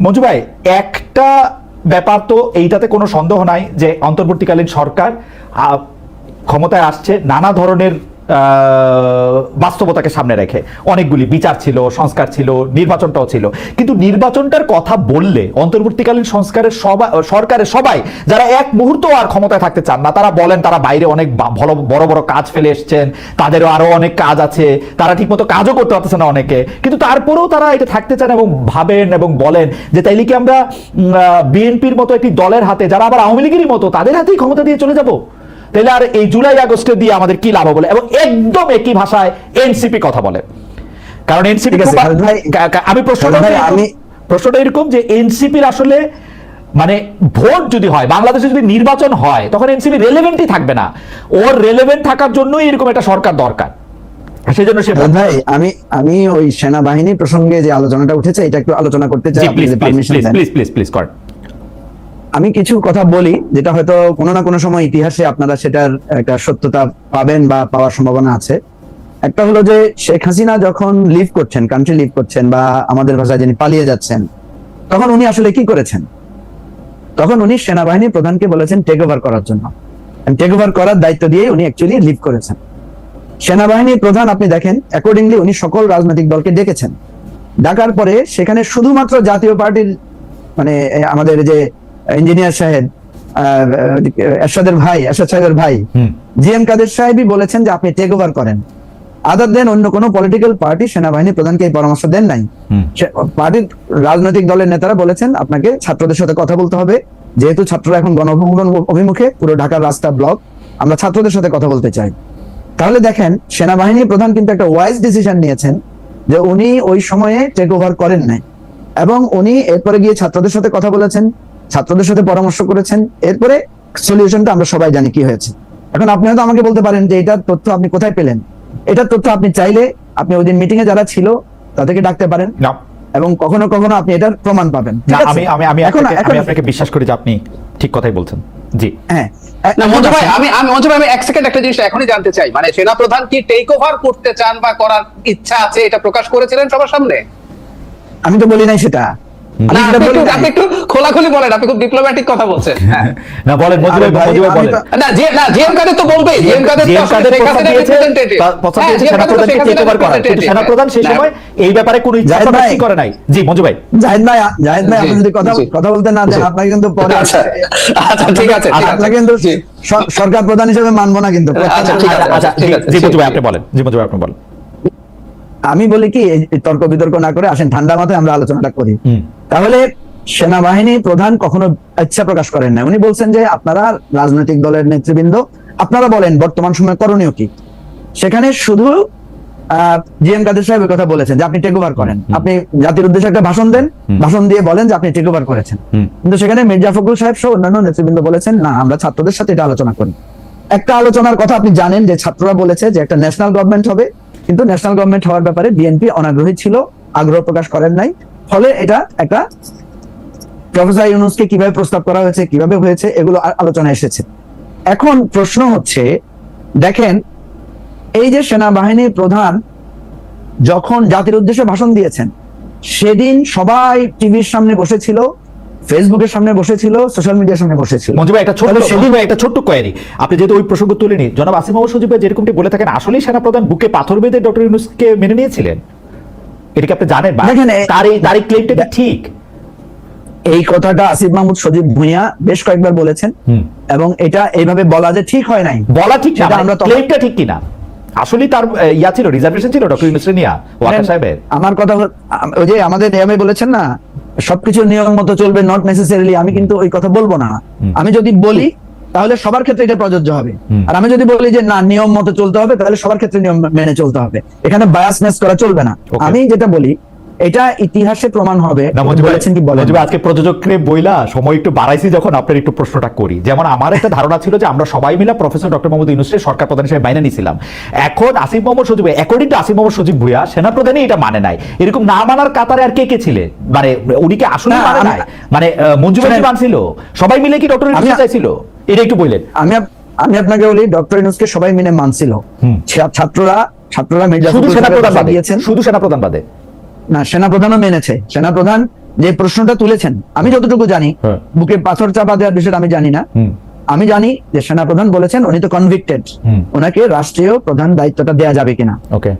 মঞ্জু ভাই, একটা ব্যাপার তো এইটাতে কোনো সন্দেহ নাই যে অন্তর্বর্তীকালীন সরকার ক্ষমতায় আসছে নানা ধরনের বাস্তবতাকে সামনে রেখে। অনেকগুলি বিচার ছিল, সংস্কার ছিল, নির্বাচনটাও ছিল। কিন্তু নির্বাচনটার কথা বললে অন্তর্বর্তীকালীন সরকারের সবাই যারা এক মুহূর্ত আর ক্ষমতায় থাকতে চান না, তারা বলেন তারা বাইরে অনেক বড় বড় কাজ ফেলে এসছেন, তাদেরও আরো অনেক কাজ আছে, তারা ঠিকমতো কাজও করতে পারতেছে না অনেকে, কিন্তু তারপরেও তারা এটা থাকতে চান এবং ভাবেন এবং বলেন যে তাইলে কি আমরা বিএনপির মতো একটি দলের হাতে, যারা আবার আওয়ামী লীগেরই মতো, তাদের হাতেই ক্ষমতা দিয়ে চলে যাব? তাহলে আর এই জুলাই আগস্টে দিয়ে আমাদের কি লাভ বলে? এবং একদম একই ভাষায় এনসিপি কথা বলে। কারণ এনসিপি, আমি প্রশ্নটা এরকম যে এনসিপির আসলে মানে ভোট যদি হয়, বাংলাদেশে যদি নির্বাচন হয়, তখন এনসিপি রেলেভেন্টই থাকবে না। ওর রেলেভেন্ট থাকার জন্যই এরকম একটা সরকার দরকার। সেজন্য ভাই আমি ওই সেনাবাহিনী প্রসঙ্গে যে আলোচনাটা উঠেছে এটা একটু আলোচনা করতে চাই। প্লিজ করেন। আমি কিছু কথা বলি যেটা হয়তো কোনো না কোনো সময় ইতিহাসে আপনারা সেটার একটা সত্যতা পাবেন বা পাওয়ার সম্ভাবনা আছে। একটা হলো যে শেখ হাসিনা যখন লিভ করছেন, কান্ট্রি লিভ করছেন, বা আমাদের ভাষায় যিনি পালিয়ে যাচ্ছেন, তখন উনি আসলে কি করেছেন? তখন উনি সেনাবাহিনী প্রধানকে বলেছেন টেক ওভার করার জন্য। টেক ওভার করার দায়িত্ব দিয়ে উনি অ্যাকচুয়ালি লিভ করেছেন। সেনাবাহিনীর প্রধান আপনি দেখেন অ্যাকর্ডিংলি উনি সকল রাজনৈতিক দলকে ডেকেছেন। ডাকার পরে সেখানে শুধুমাত্র জাতীয় পার্টির মানে আমাদের যে ইঞ্জিনিয়ার সাহেব এরশাদ সাহেবের ভাই জিএম কাদের সাহেবই বলেছেন যে আপনি টেক ওভার করেন। আদার দেন অন্য কোনো পলিটিক্যাল পার্টি সেনাবাহিনী প্রধানকে এই পরামর্শ দেন নাই। পার্টির রাজনৈতিক দলের নেতারা বলেছেন আপনাকে ছাত্রদের সাথে কথা বলতে হবে, যেহেতু ছাত্ররা এখন গণভবন অভিমুখে, পুরো ঢাকার রাস্তা ব্লক, আমরা ছাত্রদের সাথে কথা বলতে চাই। তাহলে দেখেন সেনাবাহিনী প্রধান কিন্তু একটা ওয়াইজ ডিসিশন নিয়েছেন যে উনি ওই সময়ে টেক ওভার করেন নাই, এবং উনি এরপরে গিয়ে ছাত্রদের সাথে কথা বলেছেন, ছাত্রদের সাথে পরামর্শ করেছেন। এরপরে সলিউশনটা আমরা সবাই জানি কি হয়েছে। এখন আপনি হয়তো আমাকে বলতে পারেন যে এটার তথ্য আপনি কোথায় পেলেন? এটার তথ্য আপনি চাইলে আপনি ওই দিন মিটিং এ যারা ছিল তাদেরকে ডাকতে পারেন, এবং কখনো কখনো আপনি এটার প্রমাণ পাবেন। আমি আপনাকে বিশ্বাস করি যে আপনি ঠিক কথাই বলছেন। জি হ্যাঁ, মঞ্জু ভাই আমি এক সেকেন্ড একটা জিনিস এখনই জানতে চাই, মানে সেনাপ্রধান কি টেক ওভার করতে চান বা করার ইচ্ছা আছে, এটা প্রকাশ করেছিলেন সবার সামনে? আমি তো বলি নাই সেটা। আপনি একটু খোলাখুলি বলেন, আপনি খুব ডিপ্লোম্যাটিক কথা বলছেন। না বলেন মঞ্জু ভাই বলেন। না জিএম কাদের তো বলবেই, জিএম কাদের সেনাপ্রধানকে টেক ওভার করা, কিন্তু সেনাপ্রধান সেই সময় এই ব্যাপারে কোনো ইচ্ছা প্রকাশ করে নাই। জি মঞ্জু ভাই। জাহিদ ভাই আপনি যদি কথা বলতে না দেন আপনাকে কিন্তু পরে আচ্ছা ঠিক আছে, আপনাকে কিন্তু সরকার প্রধান হিসেবে মানবো না কিন্তু। আচ্ছা জি মঞ্জু ভাই আপনি বলেন। জি মঞ্জু ভাই আপনি বলেন। আমি বলি কি, তর্ক বিতর্ক না করে আসেন ঠান্ডা মাথায় আমরা আলোচনাটা করি। তাহলে সেনাবাহিনী প্রধান কখনো ইচ্ছা প্রকাশ করেন না। উনি বলছেন যে আপনারা রাজনৈতিক দলের নেতৃবৃন্দ আপনারা বলেন বর্তমান সময়ে করণীয় কি। সেখানে শুধু জিএম কাদের সাহেবের কথা বলেছেন যে আপনি টেক ওভার করেন, আপনি জাতির উদ্দেশ্যে একটা ভাষণ দেন, ভাষণ দিয়ে বলেন যে আপনি টেক ওভার করেছেন। কিন্তু সেখানে মির্জা ফখরুল সাহেব সহ অন্যান্য নেতৃবৃন্দ বলেছেন না, আমরা ছাত্রদের সাথে এটা আলোচনা করি। একটা আলোচনার কথা আপনি জানেন যে ছাত্ররা বলেছে যে একটা ন্যাশনাল গভর্নমেন্ট হবে, কিন্তু ন্যাশনাল গভর্নমেন্ট হওয়ার ব্যাপারে বিএনপি অনাগ্রহী ছিল, আগ্রহ প্রকাশ করেন নাই। ফলে এটা একটা প্রফেসর ইউনূসকে কিভাবে প্রস্তাব করা হয়েছে, কিভাবে হয়েছে, এগুলো আলোচনা এসেছে। এখন প্রশ্ন হচ্ছে, দেখেন এই যে সেনাবাহিনীর প্রধান যখন জাতির উদ্দেশ্যে ভাষণ দিয়েছেন, সেদিন সবাই টিভির সামনে বসেছিল, ফেসবুকের সামনে বসেছিল, সোশ্যাল মিডিয়ার সামনে বসেছিল। মঞ্জু ভাই একটা ছোট্ট কোয়েরি, আপনি যেহেতু ওই প্রসঙ্গ তুলেনি, জনাব আসিফ মাহমুদ সজীব ভাই যেরকমটি বলে থাকেন, আসলেই সেনাপ্রধান বুকে পাথর বেঁধে ডক্টর ইউনূসকে মেনে নিয়েছিলেন? এটা কি আপনি জানেন? তার এই ক্লেমটা ঠিক? এই কথাটা আসিফ মাহমুদ সজীব ভুঁইয়া বেশ কয়েকবার বলেছেন, এবং এটা এইভাবে বলা যে ঠিক হয় নাই, বলা ঠিক না, আমরা ক্লেমটা ঠিক কিনা আসলে তার ইয়া ছিল, রিজার্ভেশন ছিল ডক্টর ইউনূস নিয়া ওয়াকার সাহেবের। আমার কথা ওই যে আমাদের নিয়মে বলেছেন না সবকিছু নিয়ম মতো চলবে, নট নেসেসারিলি। আমি কিন্তু ওই কথা বলবো না। আমি যদি বলি তাহলে সবার ক্ষেত্রে এটা প্রযোজ্য হবে, আর আমি যদি বলি যে না নিয়ম মতো চলতে হবে, তাহলে সবার ক্ষেত্রে নিয়ম মেনে চলতে হবে। এখানে বায়াসনেস করা চলবে না। আমি যেটা বলি এটা ইতিহাসে প্রমাণ হবে। আজকে প্রযোজককে বইলা সময় একটু বাড়াইছি যখন আপনার একটু প্রশ্নটা করি। যেমন আমার একটা ধারণা ছিল যে আমরা সবাই মিলে প্রফেসর ডক্টর মোহাম্মদ ইউনূসকে সরকার প্রধান হিসেবে মাইনে নিয়েছিলাম। এখন আসিফ মোহাম্মদ সজীব, অ্যাকর্ডিং টু আসিফ মোহাম্মদ সজীব ভুঁইয়া, সেনাপ্রধানই এটা মানে নাই। এরকম না মানার কাতারে আর কে ছিলেন? মানে উনি কি আসলে মানে নাই? মানে মঞ্জু ভাই মানছিল, সবাই মিলে কি ডক্টর ইউনূস চাইছিল? এটা একটু বললেন। আমি আপনাকে বলি ডক্টর ইউনূসকে সবাই মিলে মানছিল। ছাত্ররা মির্জা শুধু সেনাপ্রধান বাদে না, সেনাপ্রধানও মেনেছে। সেনাপ্রধান যে প্রশ্নটা তুলেছেন, আমি যতটুকু জানি, হ্যাঁ। বুকে পাথর চাপা দেওয়ার বিষয়টা আমি জানি না। হুম। আমি জানি যে সেনাপ্রধান বলেছেন উনি তো কনভিক্টেড, হুম। ওনাকে রাষ্ট্রীয় প্রধান দায়িত্বটা দেয়া যাবে কিনা। ওকে।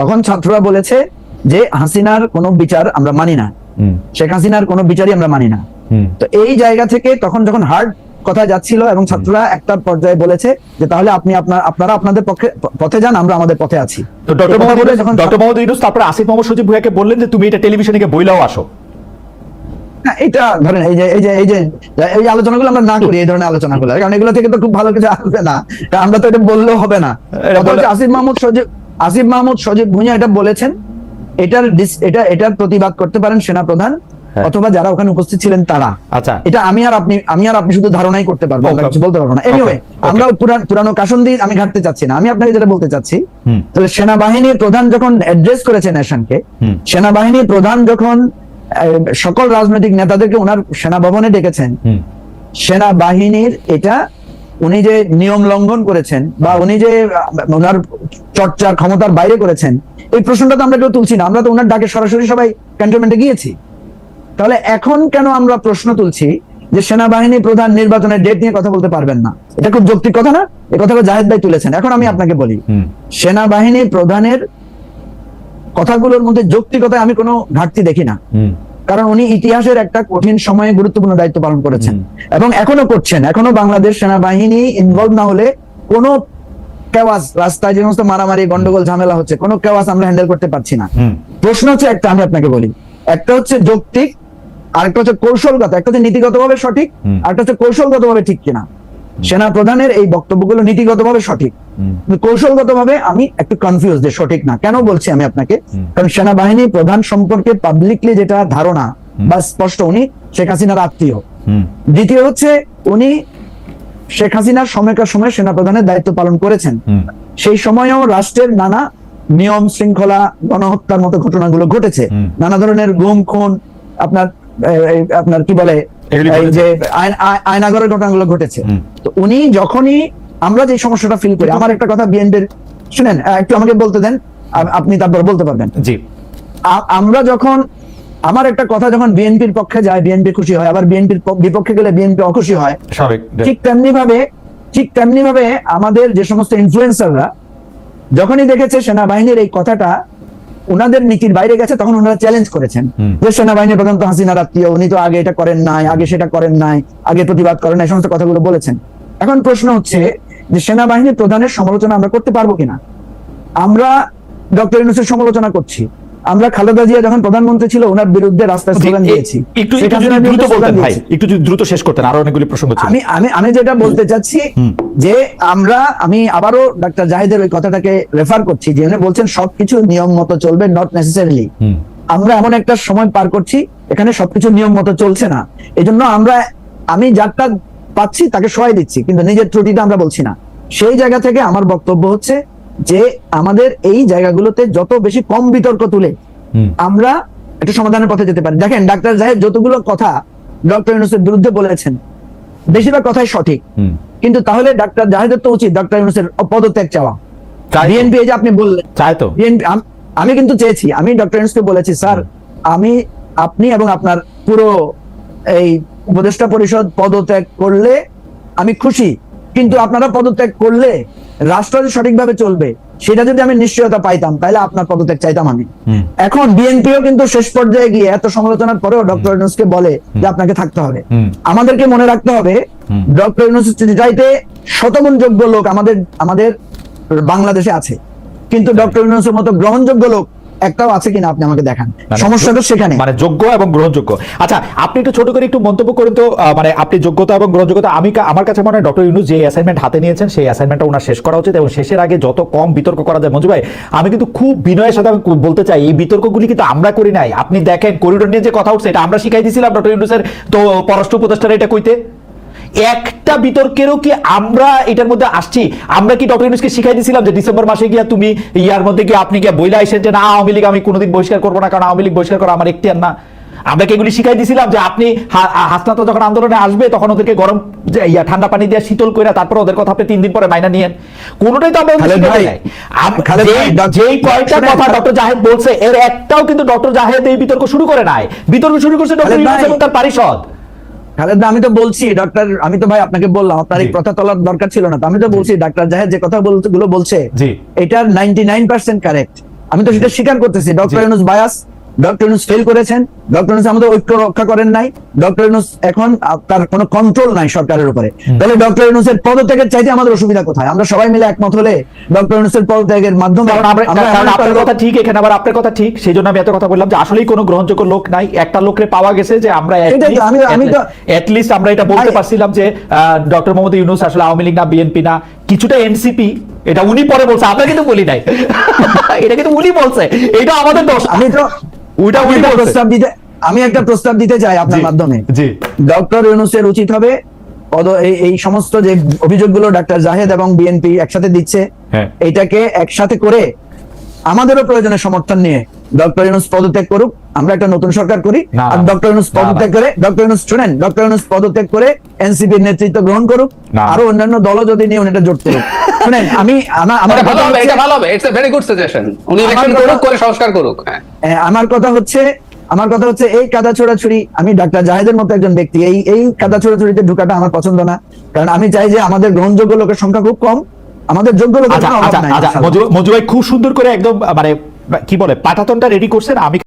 তখন ছাত্ররা বলেছে যে হাসিনার কোনো বিচার আমরা মানি না, হুম। শেখ হাসিনার কোনো বিচারই আমরা মানি না। হুম। তো এই জায়গা থেকে তখন যখন হার্ড কথা যাচ্ছিল এবং ছাত্ররা একটা পর্যায়ে বলেছে যে তাহলে আপনারা আপনাদের পথে যান, আমরা আমাদের পথে আছি। তো ডক্টর এই কথা বলে যখন মোহাম্মদ ইউনূস তারপর আসিফ মোহাম্মদ সজীব ভুঁইয়াকে বললেন যে তুমি এটা টেলিভিশনে গিয়ে বইলাও আসো। না, এটা ধরেন এই আলোচনাগুলো আমরা না করি, এই ধরনের আলোচনাগুলো, কারণ এগুলো থেকে তো খুব ভালো কিছু আসবে না, কারণ আমরা তো এটা বললেও হবে না। আসিফ মাহমুদ সজীব ভুঁইয়া এটা বলেছেন, এটার প্রতিবাদ করতে পারেন সেনাপ্রধান হ্যাঁ। অথবা যারা ওখানে উপস্থিত ছিলেন তারা। আচ্ছা। এটা আমি আর আপনি শুধু ধারণাই করতে পারবো, আমরা Okay. কিছু বলতে পারবো না। Anyway, Okay. Okay. আমরা পুরানো কাসন্দি আমি ঘাটতে চাচ্ছি না, আমি আপনাকে যেটা বলতে চাচ্ছি, হুম। তাহলে সেনাবাহিনীর প্রধান যখন অ্যাড্রেস করেছেন নেশনকে, হুম। সেনাবাহিনীর প্রধান যখন সকল রাজনৈতিক নেতাদেরকে ওনার সেনাভবনে ডেকেছেন, হুম। সেনাবাহিনীর এটা উনি যে নিয়ম লঙ্ঘন করেছেন বা উনি যে ওনার চর্চার ক্ষমতার বাইরে করেছেন, এই প্রশ্নটা তো আমরা কেউ তুলছি না, আমরা তো ওনার ডাকে সরাসরি সবাই ক্যান্টনমেন্টে গিয়েছি। তাহলে এখন কেন আমরা প্রশ্ন তুলছি যে সেনাবাহিনী প্রধান নির্বাচনের ডেট নিয়ে কথা বলতে পারবেন না? এটা খুব যৌক্তিক কথা না? এই কথাটা জাহেদ ভাই তুলেছেন। এখন আমি আপনাকে বলি, হুম। সেনাবাহিনী প্রধানের কথাগুলোর মধ্যে যৌক্তিকতায় আমি কোনো ঘাটতি দেখি না, হুম। কারণ উনি ইতিহাসের একটা কঠিন সময়ে গুরুত্বপূর্ণ দায়িত্ব পালন করেছেন এবং এখনো করছেন। এখনো বাংলাদেশ সেনাবাহিনী ইনভলভ না হলে কোনো কেওয়াস, রাস্তায় যে সমস্ত মারামারি গন্ডগোল ঝামেলা হচ্ছে, কোনো কেওয়াস আমরা হ্যান্ডেল করতে পারছি না। হুম। প্রশ্ন হচ্ছে একটা, আমি আপনাকে বলি, একটা হচ্ছে যৌক্তিক, আরেকটা হচ্ছে কৌশলগত। একটা হচ্ছে নীতিগতভাবে সঠিক, আরেকটা হচ্ছে কৌশলগতভাবে ঠিক কিনা। সেনা প্রধানের এই বক্তব্যগুলো নীতিগতভাবে সঠিক, কিন্তু কৌশলগতভাবে আমি একটু কনফিউজ যে সঠিক না। কেন বলছি আমি আপনাকে, কারণ সেনাবাহিনী প্রধান সম্পর্কে পাবলিকলি যেটা ধারণা বা স্পষ্ট, উনি শেখ হাসিনার আত্মীয়। দ্বিতীয় হচ্ছে উনি শেখ হাসিনার সময়কার সময় সেনা প্রধানের দায়িত্ব পালন করেছেন, সেই সময়েও রাষ্ট্রের নানা নিয়ম শৃঙ্খলা, গণহত্যার মতো ঘটনাগুলো ঘটেছে, নানা ধরনের গুম খুন, আপনার কি বলে এই যে আয়নাগরের ঘটনাগুলো ঘটেছে। তো উনি যখনই, আমরা যে সমস্যাটা ফিল করি, আমার একটা কথা বিএনপির, শুনেন একটু আমাকে বলতে দেন, আপনি তারপর বলতে পারবেন। জি। আমরা যখন, আমার একটা কথা যখন বিএনপির পক্ষে যায় বিএনপি খুশি হয়, আবার বিএনপির বিপক্ষে গেলে বিএনপি অখুশি হয়, ঠিক তেমনি ভাবে আমাদের যে সমস্ত ইনফ্লুয়েন্সাররা যখনই দেখেছে সেনাবাহিনীর এই কথাটা উনাদের নীতির বাইরে গেছে, তখন ওনারা চ্যালেঞ্জ করেছেন যে সেনাবাহিনীর প্রধান তো হাসিনার আত্মীয়, উনি তো আগে এটা করেন নাই, আগে সেটা করেন নাই, আগে প্রতিবাদ করেন নাই, সমস্ত কথাগুলো বলেছেন। এখন প্রশ্ন হচ্ছে যে সেনাবাহিনীর প্রধানের সমালোচনা আমরা করতে পারবো কিনা? আমরা ডক্টর ইউনূসের সমালোচনা করছি, আমরা খালেদা জিয়া যখন প্রধানমন্ত্রী ছিল ওনার বিরুদ্ধে রাস্তায় স্লোগান দিয়েছি। একটু দ্রুত বলতেন ভাই, একটু দ্রুত শেষ করতেন, আরো অনেকগুলি প্রসঙ্গ ছিল। আমি যেটা বলতে চাচ্ছি যে আমি আবারও ডাক্তার জাহিদের ওই কথাটাকে রেফার করছি, যে উনি বলছেন সবকিছু নিয়ম মতো চলবে, নট নেসেসারিলি। আমরা এমন একটা সময় পার করছি এখানে সবকিছু নিয়ম মতো চলছে না, এই জন্য আমি যারটা পাচ্ছি তাকে সহায় দিচ্ছি, কিন্তু নিজের ত্রুটিটা আমরা বলছি না। সেই জায়গা থেকে আমার বক্তব্য হচ্ছে যে আমাদের এই জায়গাগুলোতে যত বেশি কম বিতর্ক তুলে আমরা একটা সমাধানের পথে যেতে পারি। দেখেন ডাক্তার জাহেদ যতগুলো কথা ডক্টর ইউনূসের বিরুদ্ধে বলেছেন, বেশিরভাগ কথাই সঠিক, কিন্তু তাহলে ডাক্তার জাহেদের তো উচিত ডক্টর ইউনূসের পদত্যাগ চাওয়া। বিএনপি যে আপনি বললেন চায় তো, আমি কিন্তু চেয়েছি, আমি ডক্টর ইউনূসকে বলেছি, স্যার আপনি এবং আপনার পুরো এই উপদেষ্টা পরিষদ পদত্যাগ করলে আমি খুশি, কিন্তু আপনারা পদত্যাগ করলে রাষ্ট্র যে সঠিকভাবে চলবে সেটা যদি আমি নিশ্চয়তা পাইতাম তাহলে আপনার পদত্যাগ চাইতাম আমি। এখন বিএনপিও কিন্তু শেষ পর্যায়ে গিয়ে এত সমালোচনার পরেও ডক্টর ইউনূসকে বলে যে আপনাকে থাকতে হবে। আমাদেরকে মনে রাখতে হবে ডক্টর ইউনূস চাইতে শতগুণ যোগ্য লোক আমাদের বাংলাদেশে আছে, কিন্তু ডক্টর ইউনূসের মতো গ্রহণযোগ্য লোক একটাও আছে কিনা আপনি আমাকে দেখান। সমস্যাটা সেখানে, মানে যোগ্য এবং গ্রহণযোগ্য। আচ্ছা, আপনি একটু ছোট করে একটু মন্তব্য করেন তো, মানে আপনি যোগ্যতা এবং গ্রহণযোগ্যতা, আমার কাছে মনে হয় ডক্টর ইউনূস যে অ্যাসাইনমেন্ট হাতে নিয়েছেন সেই অ্যাসাইনমেন্টটা ওনার শেষ করা উচিত এবং শেষের আগে যত কম বিতর্ক করা যায়। মঞ্জু ভাই, আমি কিন্তু খুব বিনয়ের সাথে আমি বলতে চাই, এই বিতর্কগুলি কিন্তু আমরা করি নাই। আপনি দেখেন করিডোর নিয়ে যে কথা উঠছে, এটা আমরা শিখাই দিয়েছিলাম ডক্টর ইউনূসের তো পররাষ্ট্র উপদেষ্টারা এটা কইতে। একটা বিতর্কেরও কি আমরা এটার মধ্যে আসছি? আমরা কি ডক্টর ইউনূসকে শিখাই দিয়েছিলাম যে ডিসেম্বর মাসে গিয়া তুমি ইয়ার মধ্যে গিয়ে আপনি গিয়ে বইলা আইসেন যে না আওয়ামী লীগ আমি কোনোদিন বহিষ্কার করবো না, কারণ আওয়ামী লীগ বহিষ্কার করা আমার এখতিয়ার না? আমরা কি এগুলি শিখাই দিছিলাম যে আপনি হাসনাত যখন আন্দোলনে আসবে তখন ওদেরকে গরম ঠান্ডা পানি দিয়ে শীতল করে তারপর ওদের কথা আপনি 3 দিন পরে মাইনা নিয়েন? কোনোটাই তো আমরা খালেদ ভাই, খালেদ ভাই, যেই কয়েকটা শুনেন, কথা ডক্টর জাহেদ বলছে এর একটাও কিন্তু ডক্টর জাহেদ এই বিতর্ক শুরু করে নাই, বিতর্ক শুরু করছে ডক্টর খালেদ ইউনূস ভাই, এবং তার পারিষদ। খালেদ ভাই, আমি তো বলছি ডক্টর, আমি তো ভাই আপনাকে বললাম আপনার এই জি। কথা তোলার দরকার ছিল না, তো আমি তো বলছি ডাক্তার জাহেদ যে কথা গুলো বলছে জি। এটার 99% কারেক্ট। আমি তো সেটা স্বীকার করতেছি, doctor Yunus bias, doctor Yunus fail করেছেন, ডক্টর ইউনূস আমাদের ঐক্য রক্ষা করেন নাই, ডক্টর ইউনূস এখন তার কোনো কন্ট্রোল নাই সরকারের উপরে। তাহলে ডক্টর ইউনূসের পদত্যাগের চাইতে আমাদের অসুবিধা কোথায়? আমরা সবাই মিলে একমত হলে ডক্টর ইউনূসের পদত্যাগের মাধ্যমে কারণ আপনার কথা ঠিক, এখানে আবার আপনার কথা ঠিক, সেই জন্য আমি এত কথা বললাম যে আসলেই কোনো গ্রহণযোগ্য লোক নাই। একটা লোককে পাওয়া গেছে যে আমরা এটলিস্ট আমরা এটা বলতে পারছিলাম যে ডক্টর মোহাম্মদ ইউনূস আসলে আওয়ামী লীগ না বিএনপি না, কিছুটা এনসিপি, এটা উনি পরে বলছে, আমরা কিন্তু বলি নাই। এটা কিন্তু উনি বলছে, এটা আমাদের দোষ। আমি তো ওইটা উনি বলছে। আমি একটা প্রস্তাব দিতে চাই আপনার জি, মাধ্যমে। জি। ডক্টর ইউনূসের উচিত হবে এই সমস্ত যে অভিযোগগুলো ডাক্তার জাহেদ এবং বিএনপি একসাথে দিচ্ছে, হ্যাঁ। এটাকে একসাথে করে আমাদেরও প্রয়োজনে সমর্থন নিয়ে ডক্টর ইউনূস পদত্যাগ করুক, আমরা একটা নতুন সরকার করি। না, আর না, ডক্টর ইউনূস না, পদত্যাগ করে, ডক্টর ইউনূস শুনেন, ডক্টর ইউনূস পদত্যাগ করে এনসিপির নেতৃত্ব গ্রহণ করুক, না। আরো অন্যান্য দলও যদি নিয়ে এটা জোট করুক। শুনেন, আমার এটা ভালো কথা হবে, হচ্ছে- এটা ভালো হবে, it's a very good suggestion. উনি ইলেকশন আমার করুক, কথা- করে সংস্কার করুক। হ্যাঁ, আমার কথা হচ্ছে এই কাদা ছোড়াছুড়ি, আমি ডাক্তার জাহেদের মতো একজন ব্যক্তি এই কাদা ছোড়াছুড়িতে ঢুকাটা আমার পছন্দ না। কারণ আমি চাই যে আমাদের গ্রহণযোগ্য লোকের সংখ্যা খুব কম, আমাদের যোগ্য লোকের আচ্ছা কোনো অভাব আচ্ছা নাই, আচ্ছা, ইনশাআল্লাহ। মঞ্জু ভাই খুব সুন্দর করে একদম মানে কি বলে পাটাতনটা রেডি করছেন। আমি